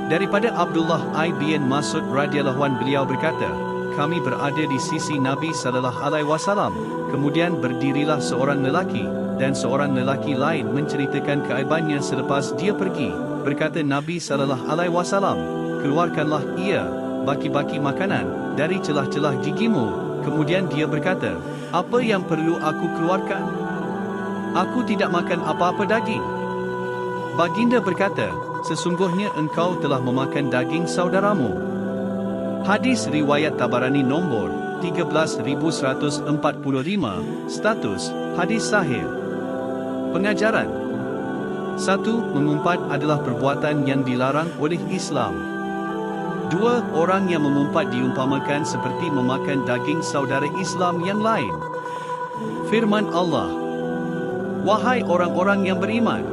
Daripada Abdullah bin Mas'ud radhiyallahu anhu, beliau berkata, kami berada di sisi Nabi sallallahu alaihi wasallam. Kemudian berdirilah seorang lelaki dan seorang lelaki lain menceritakan keaibannya selepas dia pergi. Berkata Nabi sallallahu alaihi wasallam, keluarkanlah ia baki-baki makanan dari celah-celah gigimu. Kemudian dia berkata, apa yang perlu aku keluarkan? Aku tidak makan apa-apa daging. Baginda berkata, sesungguhnya engkau telah memakan daging saudaramu. Hadis riwayat Tabarani nombor 13145, status hadis sahih. Pengajaran 1. Mengumpat adalah perbuatan yang dilarang oleh Islam. 2. Orang yang mengumpat diumpamakan seperti memakan daging saudara Islam yang lain. Firman Allah, wahai orang-orang yang beriman,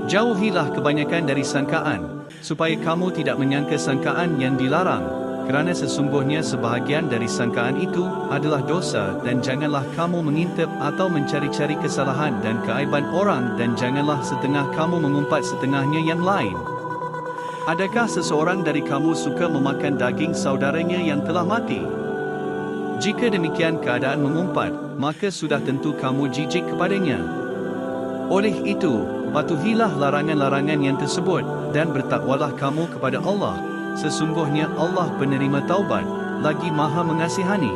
jauhilah kebanyakan dari sangkaan, supaya kamu tidak menyangka sangkaan yang dilarang, kerana sesungguhnya sebahagian dari sangkaan itu adalah dosa, dan janganlah kamu mengintip atau mencari-cari kesalahan dan keaiban orang, dan janganlah setengah kamu mengumpat setengahnya yang lain. Adakah seseorang dari kamu suka memakan daging saudaranya yang telah mati? Jika demikian keadaan mengumpat, maka sudah tentu kamu jijik kepadanya. Oleh itu, patuhilah larangan-larangan yang tersebut, dan bertakwalah kamu kepada Allah. Sesungguhnya Allah penerima taubat, lagi maha mengasihani.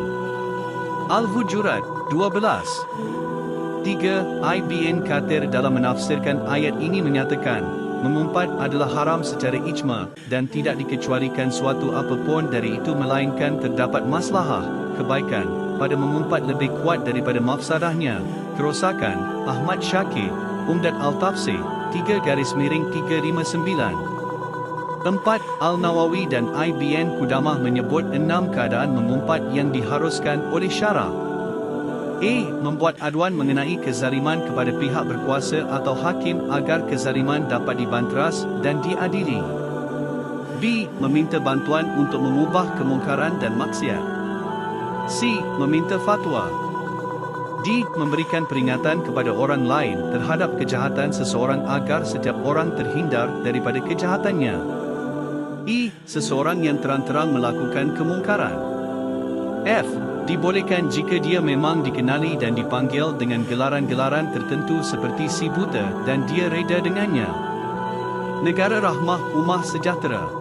Al-Hujurat 12. 3. Ibn Kathir dalam menafsirkan ayat ini menyatakan, mengumpat adalah haram secara ijma, dan tidak dikecualikan suatu apapun dari itu melainkan terdapat maslahah, kebaikan, pada mengumpat lebih kuat daripada mafsadahnya. Kerosakan, Ahmad Syakir, Umdat Al-Tafsir, 3-359. 4. Al-Nawawi dan Ibn Qudamah menyebut 6 keadaan mengumpat yang diharuskan oleh syarak. A. Membuat aduan mengenai kezaliman kepada pihak berkuasa atau hakim agar kezaliman dapat dibanteras dan diadili. B. Meminta bantuan untuk mengubah kemungkaran dan maksiat. C. Meminta fatwa. D. Memberikan peringatan kepada orang lain terhadap kejahatan seseorang agar setiap orang terhindar daripada kejahatannya. E. Seseorang yang terang-terang melakukan kemungkaran. F. Dibolehkan jika dia memang dikenali dan dipanggil dengan gelaran-gelaran tertentu seperti si buta dan dia reda dengannya. Negara rahmah, ummah sejahtera.